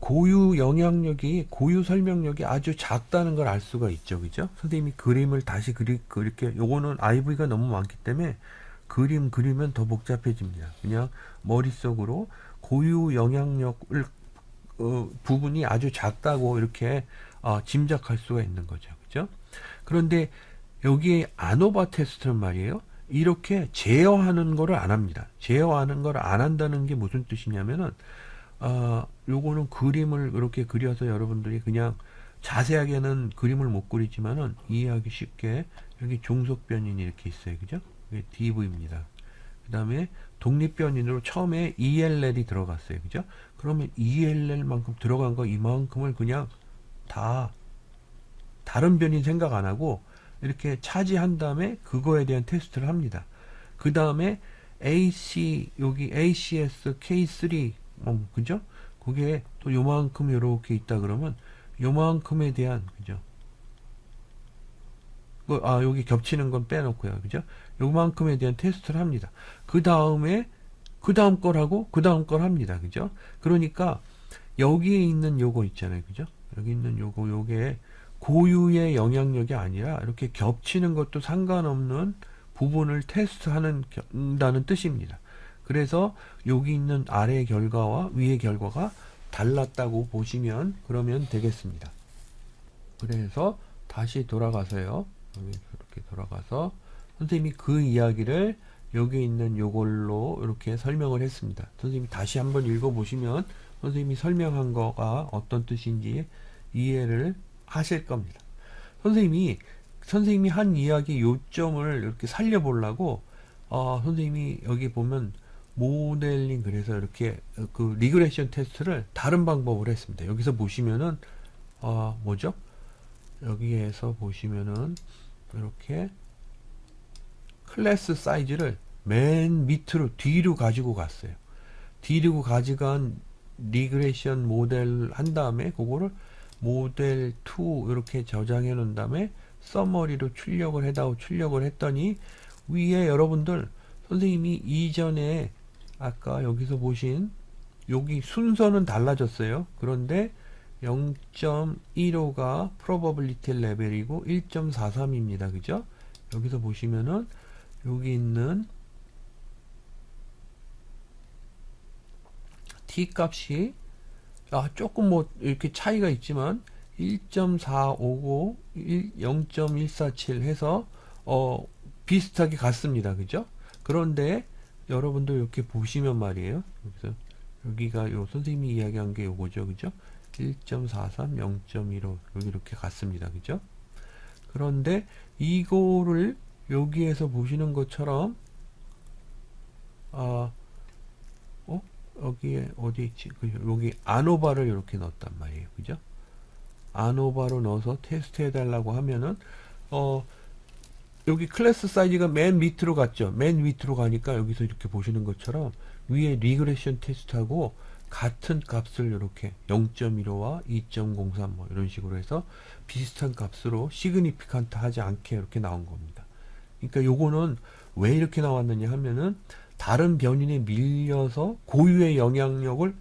고유 영향력이, 고유 설명력이 아주 작다는 걸 알 수가 있죠. 그죠? 선생님이 그림을 다시 이렇게, 요거는 IV가 너무 많기 때문에 그림 그리면 더 복잡해집니다. 그냥 머릿속으로 고유 영향력을 부분이 아주 작다고 이렇게 짐작할 수가 있는 거죠. 그죠? 그런데 여기에 아노바 테스트는 말이에요. 이렇게 제어하는 거를 안 합니다. 제어하는 걸 안 한다는 게 무슨 뜻이냐면은 요거는 그림을 이렇게 그려서 여러분들이 그냥 자세하게는 그림을 못 그리지만은 이해하기 쉽게 여기 종속 변인이 이렇게 있어요. 그죠? 이게 DV입니다. 그 다음에 독립변인으로 처음에 ELL이 들어갔어요. 그죠? 그러면 ELL만큼 들어간 거 이만큼을 그냥 다 다른 변인 생각 안 하고 이렇게 차지한 다음에 그거에 대한 테스트를 합니다. 그 다음에 AC, 여기 ACS K3, 그죠? 그게 또 요만큼 요렇게 있다 그러면 요만큼에 대한, 그죠? 여기 겹치는 건 빼놓고요. 그죠? 요만큼에 대한 테스트를 합니다. 그 다음에, 그 다음 걸 하고, 그 다음 걸 합니다. 그죠? 그러니까, 여기에 있는 요거 있잖아요. 그죠? 여기 있는 요게 고유의 영향력이 아니라, 이렇게 겹치는 것도 상관없는 부분을 테스트한다는 뜻입니다. 그래서, 여기 있는 아래 결과와 위의 결과가 달랐다고 보시면, 그러면 되겠습니다. 그래서, 다시 돌아가서요. 여기 이렇게 돌아가서 선생님이 그 이야기를 여기 있는 요걸로 이렇게 설명을 했습니다. 선생님이 다시 한번 읽어보시면 선생님이 설명한 거가 어떤 뜻인지 이해를 하실 겁니다. 선생님이 한 이야기 요점을 이렇게 살려보려고 선생님이 여기 보면 모델링, 그래서 이렇게 그 리그레션 테스트를 다른 방법으로 했습니다. 여기서 보시면은 뭐죠? 여기에서 보시면은 이렇게 클래스 사이즈를 맨 밑으로 뒤로 가지고 갔어요. 뒤로 가져간 리그레션 모델 한 다음에 그거를 모델 2 이렇게 저장해 놓은 다음에 서머리로 출력을 했더니 위에 여러분들 선생님이 이전에 아까 여기서 보신 여기 순서는 달라졌어요. 그런데 0.15가 probability 레벨이고 1.43입니다. 그죠? 여기서 보시면은 여기 있는 t 값이 조금 뭐 이렇게 차이가 있지만 1.459, 0.147 해서 비슷하게 같습니다. 그죠? 그런데 여러분들 이렇게 보시면 말이에요. 여기가 요 선생님이 이야기한 게 요거죠. 그죠? 1.43, 0.15 여기 이렇게 같습니다. 그죠? 그런데 이거를 여기에서 보시는 것처럼 여기에 어디 있지? 여기 아노바를 이렇게 넣었단 말이에요. 그죠? 아노바로 넣어서 테스트 해달라고 하면은 여기 클래스 사이즈가 맨 밑으로 갔죠. 맨 밑으로 가니까 여기서 이렇게 보시는 것처럼 위에 리그레션 테스트하고 같은 값을 이렇게 0.15와 2.03 뭐 이런 식으로 해서 비슷한 값으로 시그니피칸트 하지 않게 이렇게 나온 겁니다. 그러니까 요거는 왜 이렇게 나왔느냐 하면은 다른 변인에 밀려서 고유의 영향력을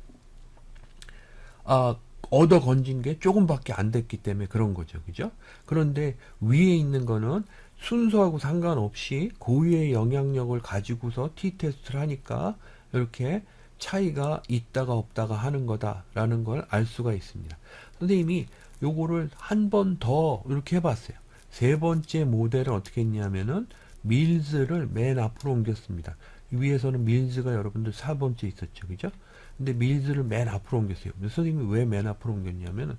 얻어 건진 게 조금밖에 안 됐기 때문에 그런 거죠. 그죠? 그런데 위에 있는 거는 순서하고 상관없이 고유의 영향력을 가지고서 t-테스트를 하니까 이렇게 차이가 있다가 없다가 하는 거다라는 걸 알 수가 있습니다. 선생님이 요거를 한 번 더 이렇게 해봤어요. 세 번째 모델은 어떻게 했냐면은 밀즈를 맨 앞으로 옮겼습니다. 위에서는 밀즈가 여러분들 4번째 있었죠. 그죠? 근데 밀즈를 맨 앞으로 옮겼어요. 근데 선생님이 왜 맨 앞으로 옮겼냐면은,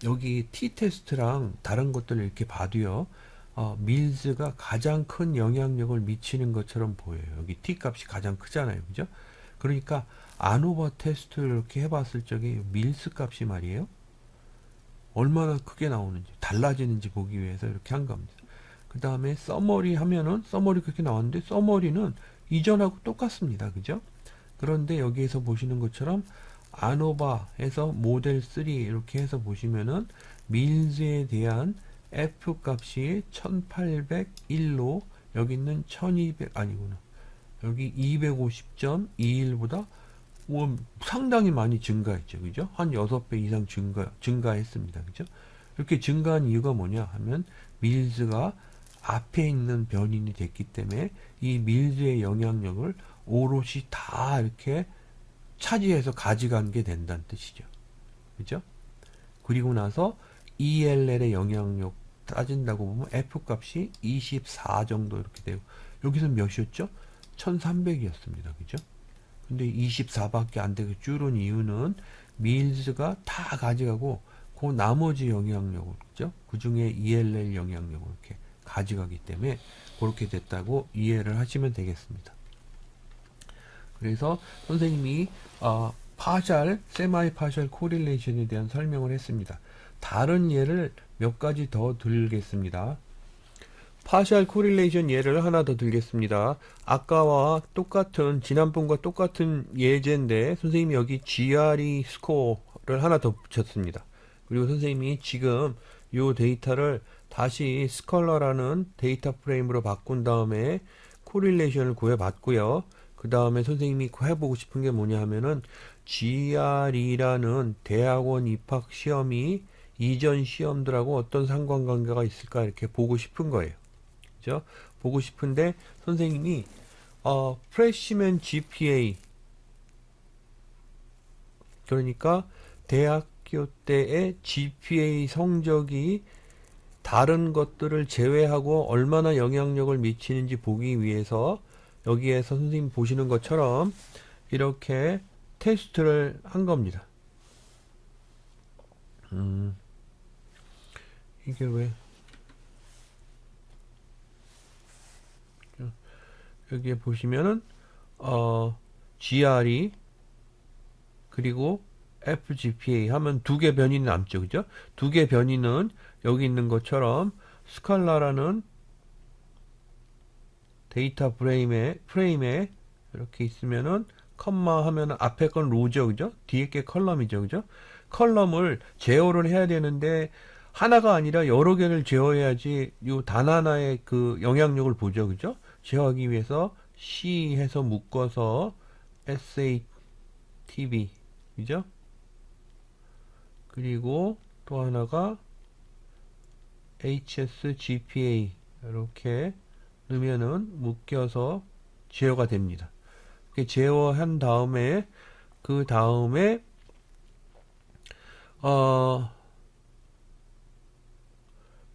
여기 t-테스트랑 다른 것들을 이렇게 봐도요, 밀즈가 가장 큰 영향력을 미치는 것처럼 보여요. 여기 t 값이 가장 크잖아요. 그죠? 그러니까, 안오버 테스트를 이렇게 해봤을 적에 밀스 값이 말이에요. 얼마나 크게 나오는지, 달라지는지 보기 위해서 이렇게 한 겁니다. 그 다음에 서머리 하면은, 서머리 그렇게 나왔는데, 서머리는 이전하고 똑같습니다. 그죠? 그런데 여기에서 보시는 것처럼, 아노바에서 모델 3 이렇게 해서 보시면은, 밀즈에 대한 F 값이 1801로, 여기 있는 1200, 아니구나. 여기 250.21보다 상당히 많이 증가했죠. 그죠? 한 6배 이상 증가했습니다. 그죠? 이렇게 증가한 이유가 뭐냐 하면 밀즈가 앞에 있는 변인이 됐기 때문에 이 밀즈의 영향력을 오롯이 다 이렇게 차지해서 가져간 게 된다는 뜻이죠. 그죠? 그리고 나서 ELL의 영향력 따진다고 보면 F 값이 24 정도 이렇게 되고 여기서 몇이었죠? 1300이었습니다. 그죠? 근데 24밖에 안 되게 줄은 이유는 밀즈가 다 가져가고 그 나머지 영향력을 그죠? 그 중에 ELL 영향력을 이렇게 가져가기 때문에 그렇게 됐다고 이해를 하시면 되겠습니다. 그래서 선생님이 파셜, 세마이 파셜 코릴레이션에 대한 설명을 했습니다. 다른 예를 몇 가지 더 들겠습니다. 파셜 코릴레이션 예를 하나 더 들겠습니다. 아까와 똑같은 지난번과 똑같은 예제인데 선생님이 여기 GRE 스코어를 하나 더 붙였습니다. 그리고 선생님이 지금 이 데이터를 다시 스컬러라는 데이터 프레임으로 바꾼 다음에 코릴레이션을 구해봤고요. 그 다음에 선생님이 해보고 싶은 게 뭐냐 하면은 GRE라는 대학원 입학 시험이 이전 시험들하고 어떤 상관관계가 있을까 이렇게 보고 싶은 거예요. 그죠? 보고 싶은데 선생님이 프레시맨 GPA 그러니까 대학교 때의 GPA 성적이 다른 것들을 제외하고 얼마나 영향력을 미치는지 보기 위해서 여기에서 선생님 보시는 것처럼 이렇게 테스트를 한 겁니다. 이게 왜 여기에 보시면은 GRE 그리고 FGPA 하면 두 개 변인이 남죠. 그죠? 두 개 변인은 여기 있는 것처럼 스칼라라는 데이터 프레임에 이렇게 있으면은 컴마 하면은 앞에 건 로죠. 그죠? 뒤에 게 컬럼이죠. 그죠? 컬럼을 제어를 해야 되는데 하나가 아니라 여러 개를 제어해야지 요 단 하나의 그 영향력을 보죠. 그죠? 제어하기 위해서 C 해서 묶어서 SATB 그죠? 그리고 또 하나가 HSGPA 이렇게 넣으면은 묶여서 제어가 됩니다. 이렇게 제어한 다음에 그 다음에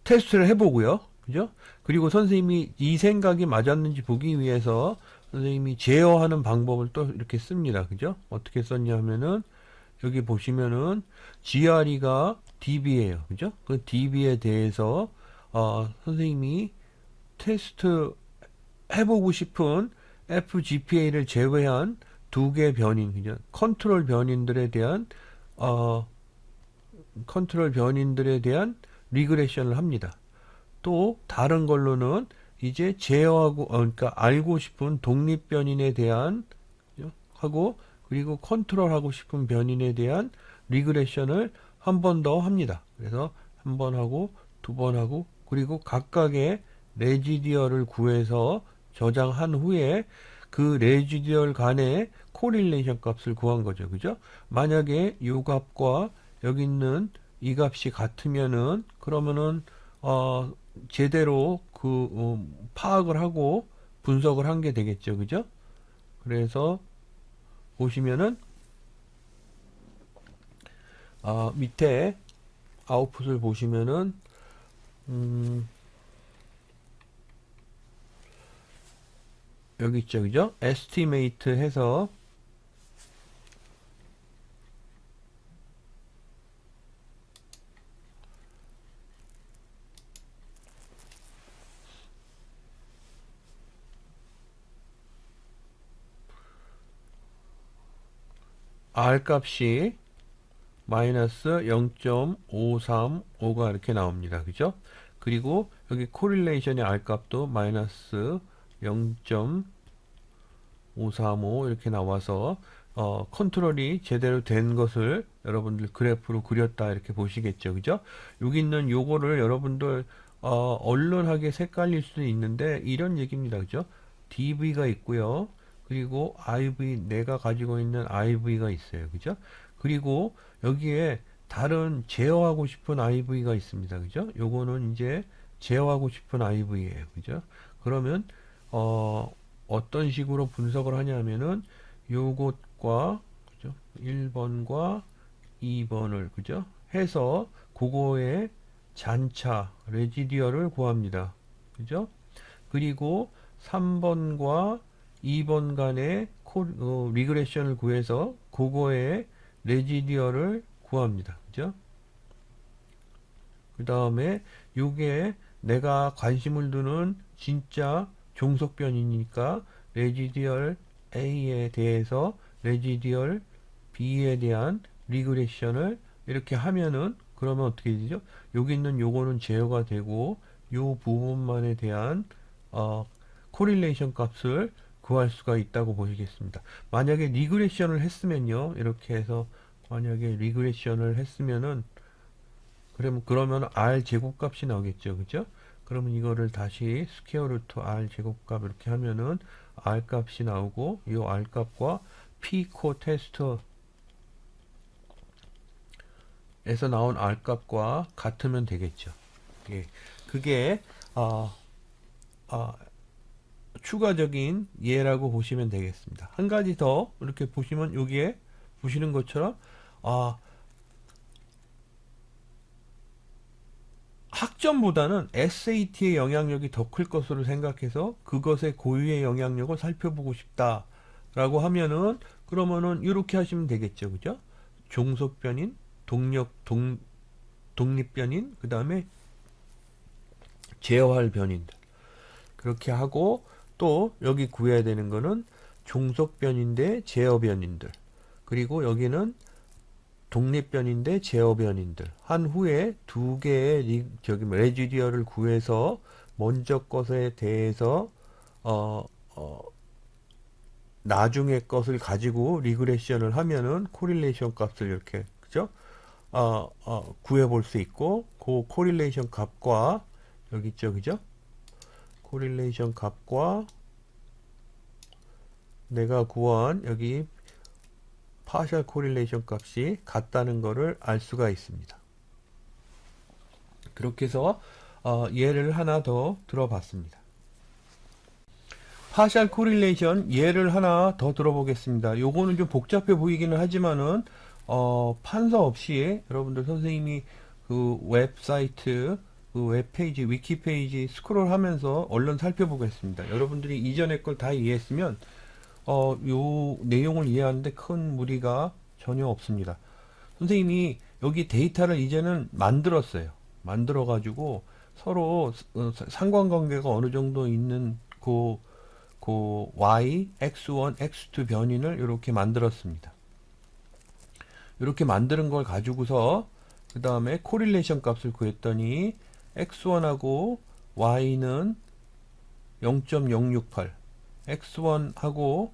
테스트를 해보고요. 그죠? 그리고 선생님이 이 생각이 맞았는지 보기 위해서 선생님이 제어하는 방법을 또 이렇게 씁니다. 그죠? 어떻게 썼냐 하면은 여기 보시면은 GRE가 DB예요. 그죠? 그 DB에 대해서 선생님이 테스트 해보고 싶은 FGPA를 제외한 두 개 변인, 그죠? 컨트롤 변인들에 대한 리그레션을 합니다. 또 다른 걸로는 이제 제어하고 그러니까 알고 싶은 독립 변인에 대한 하고 그리고 컨트롤하고 싶은 변인에 대한 리그레션을 한 번 더 합니다. 그래서 한 번 하고 두 번 하고 그리고 각각의 레지디얼을 구해서 저장한 후에 그 레지디얼 간의 코릴레이션 값을 구한 거죠. 그죠? 만약에 이 값과 여기 있는 이 값이 같으면은 그러면은 제대로 파악을 하고 분석을 한 게 되겠죠. 그죠? 그래서 보시면은 밑에 아웃풋을 보시면은 여기 있죠, 그죠? estimate 해서 R 값이 마이너스 0.535가 이렇게 나옵니다. 그죠? 그리고 여기 코릴레이션의 R 값도 마이너스 0.535 이렇게 나와서 컨트롤이 제대로 된 것을 여러분들 그래프로 그렸다 이렇게 보시겠죠. 그죠? 여기 있는 요거를 여러분들 언론하게 헷갈릴 수도 있는데 이런 얘기입니다. 그죠? DV가 있고요. 그리고 IV, 내가 가지고 있는 IV가 있어요. 그죠? 그리고 여기에 다른 제어하고 싶은 IV가 있습니다. 그죠? 요거는 이제 제어하고 싶은 IV예요. 그죠? 그러면 어떤 식으로 분석을 하냐면은 요것과 그죠? 1번과 2번을 그죠? 해서 그거의 잔차 레지디어를 구합니다. 그죠? 그리고 3번과 2번 간의 리그레션을 구해서 그거의 레지디어를 구합니다. 그죠? 그 다음에 요게 내가 관심을 두는 진짜 종속변이니까 레지디얼 A에 대해서 레지디얼 B에 대한 리그레션을 이렇게 하면은 그러면 어떻게 되죠? 여기 있는 요거는 제어가 되고 요 부분만에 대한 코릴레이션 값을 구할 수가 있다고 보시겠습니다. 만약에 리그레션을 했으면요. 이렇게 해서 만약에 리그레션을 했으면은 그러면 R 제곱값이 나오겠죠. 그죠? 그러면 이거를 다시 스퀘어 루트 R 제곱값 이렇게 하면은 R 값이 나오고 이 R 값과 P 코 테스트 에서 나온 R 값과 같으면 되겠죠. 예. 그게 추가적인 예라고 보시면 되겠습니다. 한 가지 더 이렇게 보시면 여기에 보시는 것처럼 학점보다는 SAT의 영향력이 더 클 것으로 생각해서 그것의 고유의 영향력을 살펴보고 싶다라고 하면은 그러면은 이렇게 하시면 되겠죠. 그죠? 종속변인, 독립변인, 그 다음에 제어할 변인들. 그렇게 하고 또 여기 구해야 되는 거는 종속변인데 제어변인들. 그리고 여기는 독립변인데 제어변인들. 한 후에 두 개의 레지디어를 구해서 먼저 것에 대해서 나중에 것을 가지고 리그레션을 하면은 코릴레이션 값을 이렇게 그죠? 구해 볼 수 있고 그 코릴레이션 값과 여기 있죠, 그죠? 코릴레이션 값과 내가 구한 여기 파셜 코릴레이션 값이 같다는 것을 알 수가 있습니다. 그렇게 해서 예를 하나 더 들어봤습니다. 파셜 코릴레이션 예를 하나 더 들어보겠습니다. 요거는 좀 복잡해 보이기는 하지만은 판서 없이 여러분들 선생님이 그 웹사이트 그 웹페이지 위키페이지 스크롤 하면서 얼른 살펴보겠습니다. 여러분들이 이전의 걸 다 이해했으면 요 내용을 이해하는데 큰 무리가 전혀 없습니다. 선생님이 여기 데이터를 이제는 만들었어요. 만들어 가지고 서로 상관관계가 어느 정도 있는 그 y, x1, x2 변인을 이렇게 만들었습니다. 이렇게 만드는 걸 가지고서 그 다음에 코릴레이션 값을 구했더니 x1하고 y는 0.068, x1하고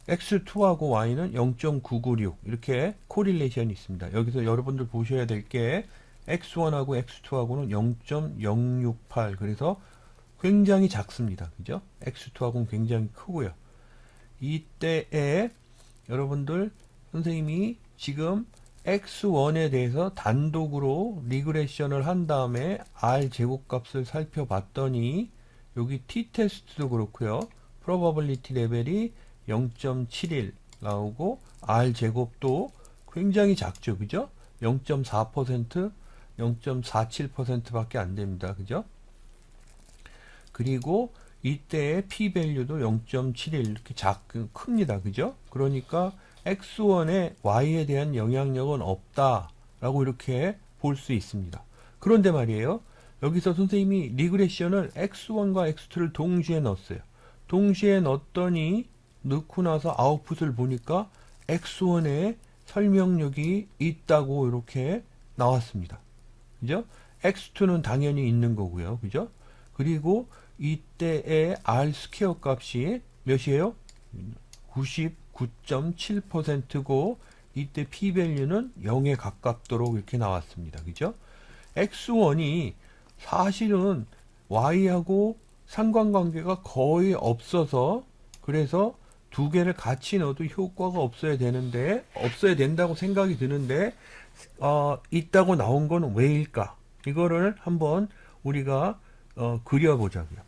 x2하고 y는 0.996 이렇게 코릴레이션이 있습니다. 여기서 여러분들 보셔야 될 게 x1하고 x2하고는 0.068 그래서 굉장히 작습니다. 그죠? x2하고는 굉장히 크고요. 이때에 여러분들 선생님이 지금 x1에 대해서 단독으로 리그레션을 한 다음에 r 제곱값을 살펴봤더니 여기 t-테스트도 그렇고요. probability 레벨이 0.71 나오고 r 제곱도 굉장히 작죠. 그죠? 0.4%, 0.47% 밖에 안 됩니다. 그죠? 그리고 이때의 p-밸류도 0.71 이렇게 큽니다. 그죠? 그러니까 x1에 y에 대한 영향력은 없다라고 이렇게 볼 수 있습니다. 그런데 말이에요. 여기서 선생님이 리그레션을 x1과 x2를 동시에 넣었어요. 동시에 넣었더니 넣고 나서 아웃풋을 보니까 x1에 설명력이 있다고 이렇게 나왔습니다. 그죠? x2는 당연히 있는 거고요. 그죠? 그리고 이때의 r 스퀘어 값이 몇이에요? 99.7%고 이때 p-밸류는 0에 가깝도록 이렇게 나왔습니다. 그죠? x1이 사실은 y하고 상관관계가 거의 없어서 그래서 두 개를 같이 넣어도 효과가 없어야 된다고 생각이 드는데 있다고 나온 건 왜일까? 이거를 한번 우리가 그려보자고요.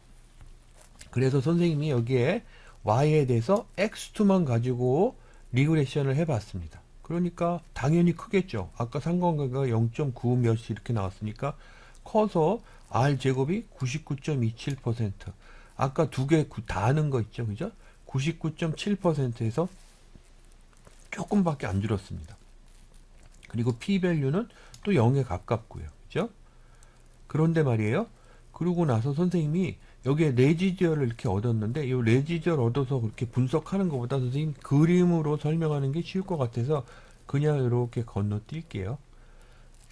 그래서 선생님이 여기에 y에 대해서 x2만 가지고 리그레션을 해봤습니다. 그러니까 당연히 크겠죠. 아까 상관관계가 0.9 몇이 이렇게 나왔으니까 커서 r제곱이 99.27%. 아까 두 개 다 하는 거 있죠. 그죠? 99.7%에서 조금밖에 안 줄었습니다. 그리고 p-밸류는 또 0에 가깝고요. 그죠? 그런데 말이에요. 그러고 나서 선생님이 여기에 레지듀얼을 이렇게 얻었는데 이 레지듀얼 얻어서 그렇게 분석하는 것보다 선생님 그림으로 설명하는 게 쉬울 것 같아서 그냥 이렇게 건너뛸게요.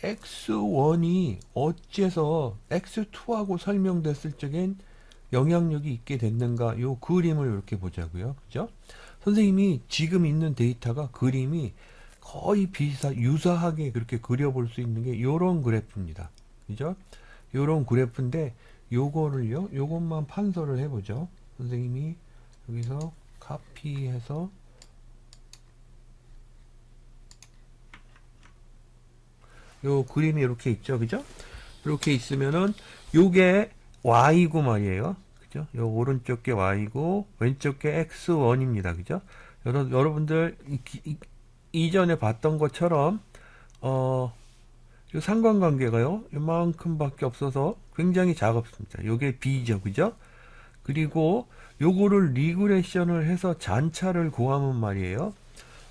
x1이 어째서 x2하고 설명됐을 적엔 영향력이 있게 됐는가 요 그림을 이렇게 보자고요. 그죠? 선생님이 지금 있는 데이터가 그림이 거의 유사하게 그렇게 그려볼 수 있는 게 요런 그래프입니다. 그죠? 요런 그래프인데 요거를요, 요것만 판서를 해보죠. 선생님이 여기서 카피해서 요 그림이 이렇게 있죠. 그죠? 이렇게 있으면은 요게 y고 말이에요. 그죠? 요 오른쪽 게 y고 왼쪽 게 x1입니다. 그죠? 여러분들 이전에 봤던 것처럼 요 상관관계가요 이만큼밖에 없어서 굉장히 작습니다. 요게 b죠. 그죠? 그리고 요거를 리그레션을 해서 잔차를 구하면 말이에요.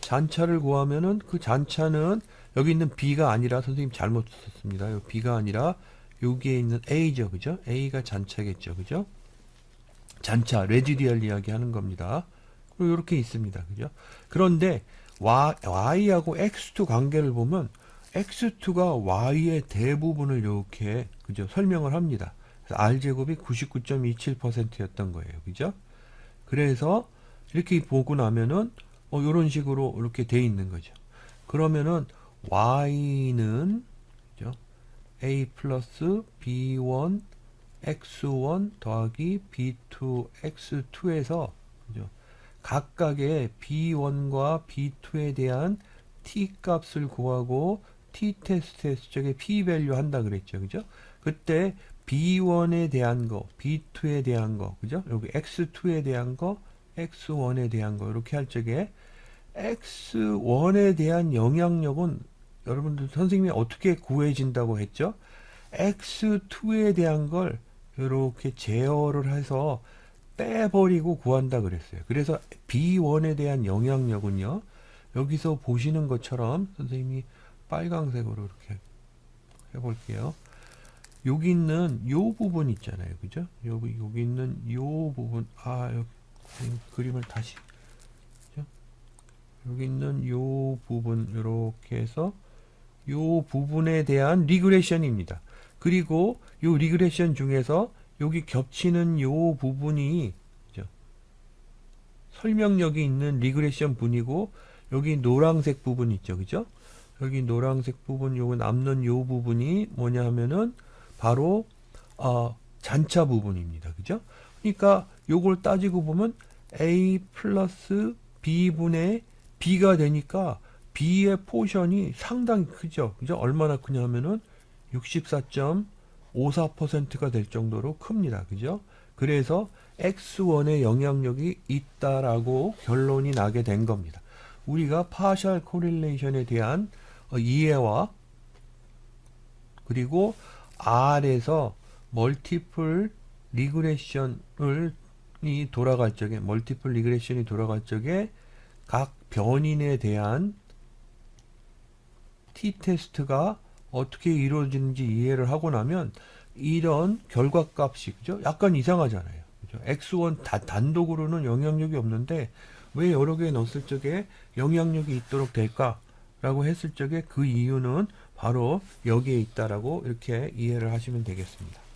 잔차를 구하면은 그 잔차는 여기 있는 b가 아니라 선생님 잘못 썼습니다. 요 b가 아니라 여기에 있는 a죠. 그죠? a가 잔차겠죠. 그죠? 잔차, 레지디얼 이야기 하는 겁니다. 그리고 이렇게 있습니다. 그죠? 그런데 y하고 x2 관계를 보면 x2가 y의 대부분을 이렇게 그죠? 설명을 합니다. 그래서 r제곱이 99.27%였던 거예요. 그죠? 그래서 이렇게 보고 나면은 이런 식으로 이렇게 돼 있는 거죠. 그러면은 y는 그죠? a 플러스 b1 x1 더하기 b2 x2에서 그죠? 각각의 b1과 b2에 대한 t 값을 구하고 t 테스트 했을 적에 p 밸류 한다 그랬죠. 그죠? 그때 b1에 대한 거, b2에 대한 거, 그죠? 여기 x2에 대한 거, x1에 대한 거 이렇게 할 적에 x1에 대한 영향력은 여러분들 선생님이 어떻게 구해진다고 했죠? x2에 대한 걸 이렇게 제어를 해서 빼버리고 구한다 그랬어요. 그래서 b1에 대한 영향력은요. 여기서 보시는 것처럼 선생님이 빨강색으로 이렇게 해볼게요. 여기 있는 요 부분 있잖아요. 그죠? 여기 있는 요 부분 그림을 다시 그죠? 여기 있는 요 부분 이렇게 해서 요 부분에 대한 리그레션입니다. 그리고 요 리그레션 중에서 여기 겹치는 요 부분이 그죠? 설명력이 있는 리그레션 분이고 여기 노란색 부분 있죠. 그죠? 여기 노란색 부분 요거 남는 요 부분이 뭐냐 하면은 바로 잔차 부분입니다. 그죠? 그러니까 요걸 따지고 보면 a 플러스 b분의 b가 되니까 b의 포션이 상당히 크죠. 그죠? 얼마나 크냐 하면은 64.54%가 될 정도로 큽니다. 그죠? 그래서 x1의 영향력이 있다라고 결론이 나게 된 겁니다. 우리가 파셜 코릴레이션에 대한 이해와 그리고 R에서 멀티플 리그레션을 돌아갈 적에, 멀티플 리그레션이 돌아갈 적에 각 변인에 대한 t-테스트가 어떻게 이루어지는지 이해를 하고 나면 이런 결과값이, 그죠? 약간 이상하잖아요. 그죠? x1 단독으로는 영향력이 없는데 왜 여러 개 넣었을 적에 영향력이 있도록 될까? 라고 했을 적에 그 이유는 바로 여기에 있다라고 이렇게 이해를 하시면 되겠습니다.